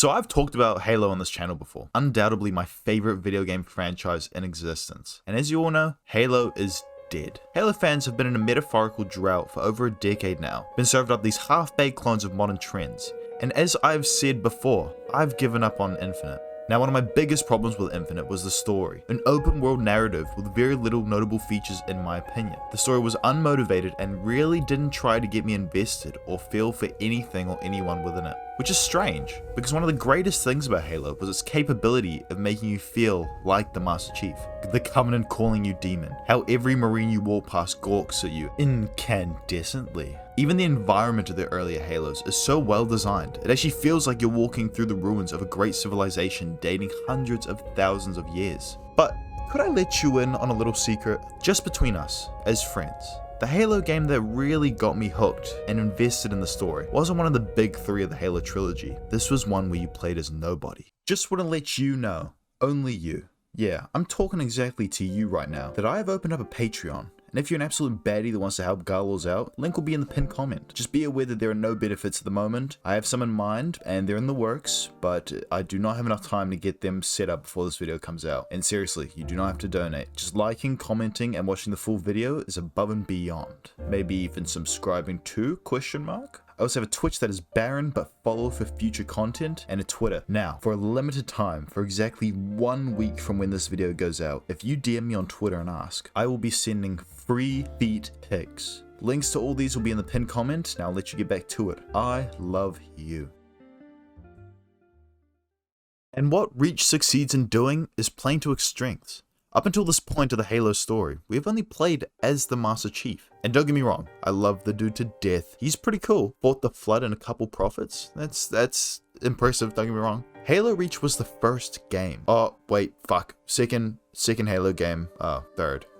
So I've talked about Halo on this channel before, undoubtedly my favorite video game franchise in existence. And as you all know, Halo is dead. Halo fans have been in a metaphorical drought for over a decade now, been served up these half-baked clones of modern trends. And as I've said before, I've given up on Infinite. Now, one of my biggest problems with Infinite was the story, an open world narrative with very little notable features in my opinion. The story was unmotivated and really didn't try to get me invested or feel for anything or anyone within it. Which is strange, because one of the greatest things about Halo was its capability of making you feel like the Master Chief. The Covenant calling you demon, how every marine you walk past gawks at you incandescently. Even the environment of the earlier Halos is so well designed, it actually feels like you're walking through the ruins of a great civilization dating hundreds of thousands of years. But could I let you in on a little secret, just between us, as friends? The Halo game that really got me hooked and invested in the story wasn't one of the big three of the Halo trilogy. This was one where you played as nobody. Just want to let you know, only you. Yeah, I'm talking exactly to you right now, that I have opened up a Patreon. And if you're an absolute baddie that wants to help Garlos out, link will be in the pinned comment. Just be aware that there are no benefits at the moment. I have some in mind, and they're in the works, but I do not have enough time to get them set up before this video comes out. And seriously, you do not have to donate. Just liking, commenting, and watching the full video is above and beyond. Maybe even subscribing to ? I also have a Twitch that is barren but follow for future content, and a Twitter. Now, for a limited time, for exactly 1 week from when this video goes out, if you DM me on Twitter and ask, I will be sending free feet pics. Links to all these will be in the pinned comment. Now I'll let you get back to it. I love you. And what Reach succeeds in doing is playing to its strengths. Up until this point of the Halo story, we have only played as the Master Chief. And don't get me wrong, I love the dude to death. He's pretty cool. Fought the Flood and a couple Prophets. That's impressive, don't get me wrong. Halo Reach was the first game. Oh, wait, fuck. Second Halo game.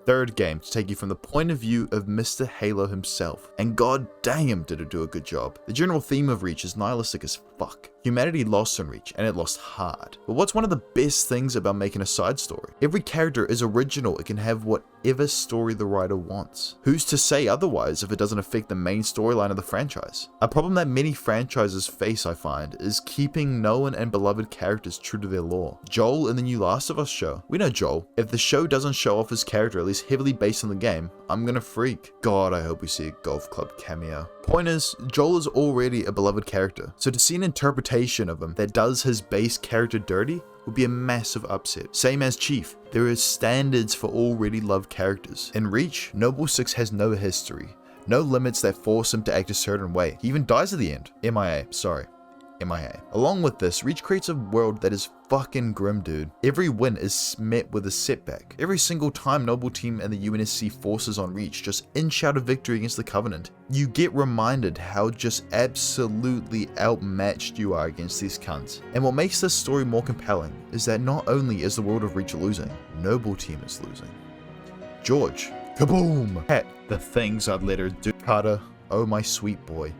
Third game to take you from the point of view of Mr. Halo himself. And god damn did it do a good job. The general theme of Reach is nihilistic as fuck. Humanity lost on Reach, and it lost hard. But what's one of the best things about making a side story? Every character is original. It can have whatever story the writer wants. Who's to say otherwise if it doesn't affect the main storyline of the franchise? A problem that many franchises face, I find, is keeping known and beloved characters true to their lore. Joel in the new Last of Us show. We know Joel. If the show doesn't show off his character, at least heavily based on the game, I'm gonna freak. God, I hope we see a golf club cameo. Point is, Joel is already a beloved character, so to see an interpretation of him that does his base character dirty would be a massive upset. Same as Chief, there is standards for already loved characters. In Reach, Noble Six has no history, no limits that force him to act a certain way. He even dies at the end. MIA. Along with this, Reach creates a world that is fucking grim, dude. Every win is met with a setback. Every single time Noble Team and the UNSC forces on Reach just inch out of victory against the Covenant, you get reminded how just absolutely outmatched you are against these cunts. And what makes this story more compelling is that not only is the world of Reach losing, Noble Team is losing. George, kaboom! Pat, the things I'd let her do. Carter, oh my sweet boy.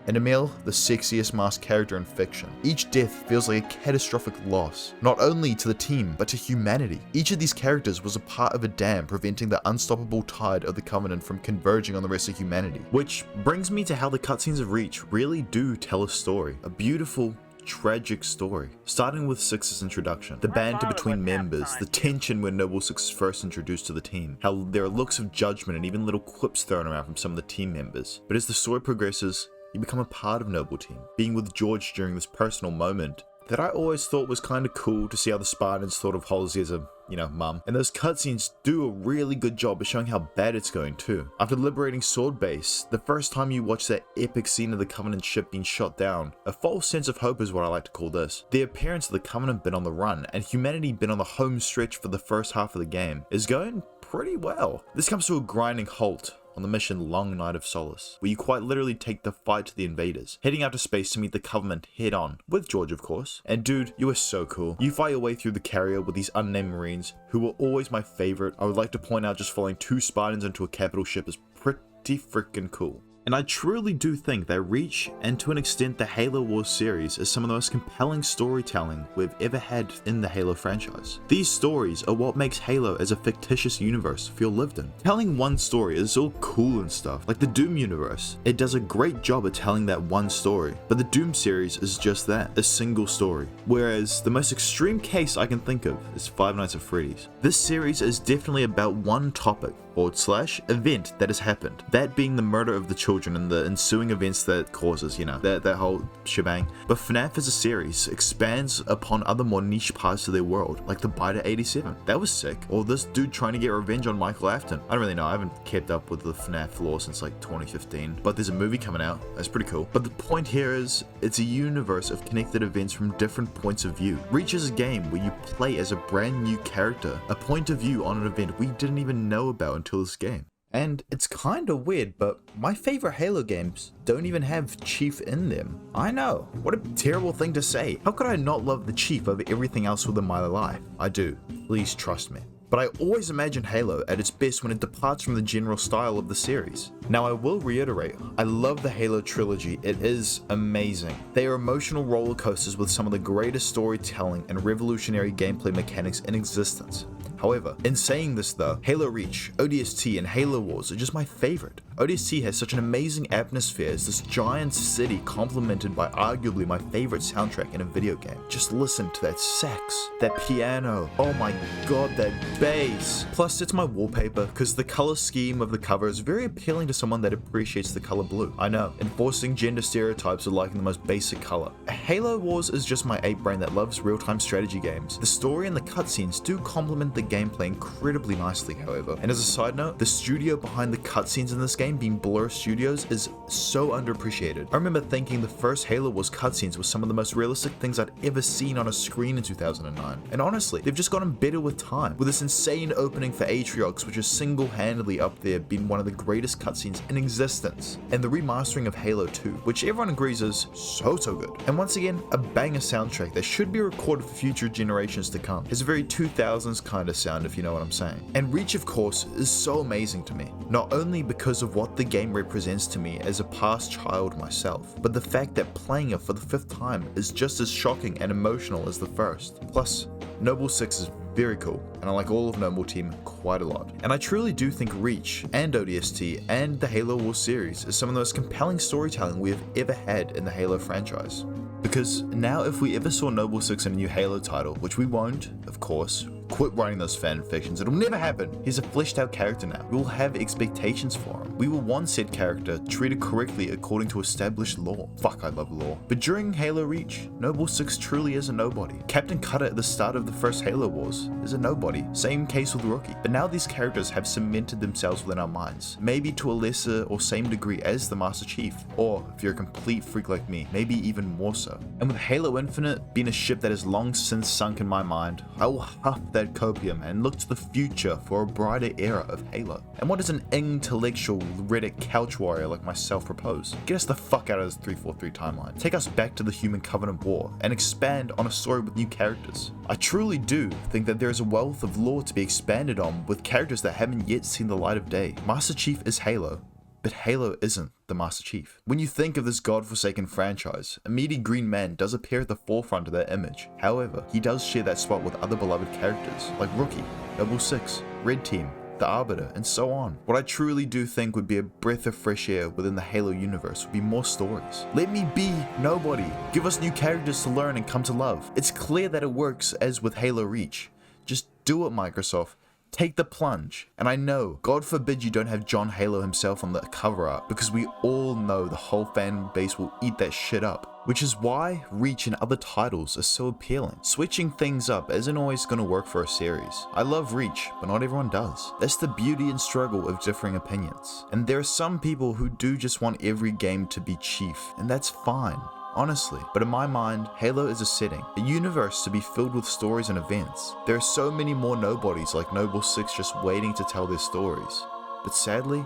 And Emil, the sexiest masked character in fiction. Each death feels like a catastrophic loss, not only to the team, but to humanity. Each of these characters was a part of a dam preventing the unstoppable tide of the Covenant from converging on the rest of humanity. Which brings me to how the cutscenes of Reach really do tell a story. A beautiful, tragic story, starting with Six's introduction, the banter between members, the tension when Noble Six is first introduced to the team, how there are looks of judgment and even little quips thrown around from some of the team members. But as the story progresses, you become a part of Noble Team, being with George during this personal moment that I always thought was kind of cool to see how the Spartans thought of Halsey as a, mum. And those cutscenes do a really good job of showing how bad it's going too. After liberating Sword Base, the first time you watch that epic scene of the Covenant ship being shot down, a false sense of hope is what I like to call this. The appearance of the Covenant been on the run, and humanity been on the home stretch for the first half of the game, is going pretty well. This comes to a grinding halt on the mission Long Night of Solace, where you quite literally take the fight to the invaders, heading out to space to meet the Covenant head on, with George of course. And dude, you are so cool. You fight your way through the carrier with these unnamed Marines, who were always my favorite. I would like to point out just following 2 Spartans into a capital ship is pretty freaking cool. And I truly do think that Reach, and to an extent the Halo Wars series, is some of the most compelling storytelling we've ever had in the Halo franchise. These stories are what makes Halo as a fictitious universe feel lived in. Telling one story is all cool and stuff, like the Doom universe. It does a great job at telling that one story, but the Doom series is just that, a single story. Whereas the most extreme case I can think of is Five Nights at Freddy's. This series is definitely about one topic, / event that has happened. That being the murder of the children and the ensuing events that causes, that whole shebang. But FNAF as a series expands upon other more niche parts of their world, like the Biter 87. That was sick. Or this dude trying to get revenge on Michael Afton. I don't really know, I haven't kept up with the FNAF lore since like 2015, but there's a movie coming out, that's pretty cool. But the point here is, it's a universe of connected events from different points of view. Reach is a game where you play as a brand new character, a point of view on an event we didn't even know about until this game. And it's kinda weird, but my favorite Halo games don't even have Chief in them. I know, what a terrible thing to say. How could I not love the Chief over everything else within my life? I do, please trust me. But I always imagine Halo at its best when it departs from the general style of the series. Now I will reiterate, I love the Halo trilogy, it is amazing. They are emotional roller coasters with some of the greatest storytelling and revolutionary gameplay mechanics in existence. However, in saying this though, Halo Reach, ODST, and Halo Wars are just my favorite. ODST has such an amazing atmosphere as this giant city complemented by arguably my favorite soundtrack in a video game. Just listen to that sax, that piano, oh my god, that bass. Plus it's my wallpaper because the color scheme of the cover is very appealing to someone that appreciates the color blue. I know, enforcing gender stereotypes of liking the most basic color. Halo Wars is just my ape brain that loves real-time strategy games. The story and the cutscenes do complement the gameplay incredibly nicely, however. And as a side note, the studio behind the cutscenes in this game, being Blur Studios, is so underappreciated. I remember thinking the first Halo Wars cutscenes were some of the most realistic things I'd ever seen on a screen in 2009. And honestly, they've just gotten better with time, with this insane opening for Atriox, which is single-handedly up there being one of the greatest cutscenes in existence, and the remastering of Halo 2, which everyone agrees is so good. And once again, a banger soundtrack that should be recorded for future generations to come. It's a very 2000s kind of sound, if you know what I'm saying. And Reach, of course, is so amazing to me, not only because of what the game represents to me as a past child myself, but the fact that playing it for the 5th time is just as shocking and emotional as the first. Plus, Noble 6 is very cool, and I like all of Noble Team quite a lot. And I truly do think Reach, and ODST, and the Halo Wars series is some of the most compelling storytelling we have ever had in the Halo franchise. Because now if we ever saw Noble 6 in a new Halo title, which we won't, of course, quit writing those fan fictions, it'll never happen. He's a fleshed out character now. We will have expectations for him. We will want said character treated correctly according to established lore. Fuck, I love lore. But during Halo Reach, Noble 6 truly is a nobody. Captain Cutter at the start of the first Halo Wars is a nobody. Same case with Rookie. But now these characters have cemented themselves within our minds, maybe to a lesser or same degree as the Master Chief, or if you're a complete freak like me, maybe even more so. And with Halo Infinite being a ship that has long since sunk in my mind, I will huff that copium and look to the future for a brighter era of Halo. And what does an intellectual Reddit couch warrior like myself propose? Get us the fuck out of this 343 timeline. Take us back to the Human Covenant War and expand on a story with new characters. I truly do think that there is a wealth of lore to be expanded on with characters that haven't yet seen the light of day. Master Chief is Halo, but Halo isn't the Master Chief. When you think of this godforsaken franchise, a meaty green man does appear at the forefront of that image. However, he does share that spot with other beloved characters, like Rookie, Noble 6, Red Team, the Arbiter, and so on. What I truly do think would be a breath of fresh air within the Halo universe would be more stories. Let me be nobody. Give us new characters to learn and come to love. It's clear that it works as with Halo Reach. Just do it, Microsoft. Take the plunge. And I know, God forbid you don't have John Halo himself on the cover art, because we all know the whole fan base will eat that shit up. Which is why Reach and other titles are so appealing. Switching things up isn't always going to work for a series. I love Reach, but not everyone does. That's the beauty and struggle of differing opinions. And there are some people who do just want every game to be Chief, and that's fine. Honestly, but in my mind, Halo is a setting, a universe to be filled with stories and events. There are so many more nobodies like Noble 6 just waiting to tell their stories. But sadly,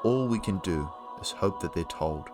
all we can do is hope that they're told.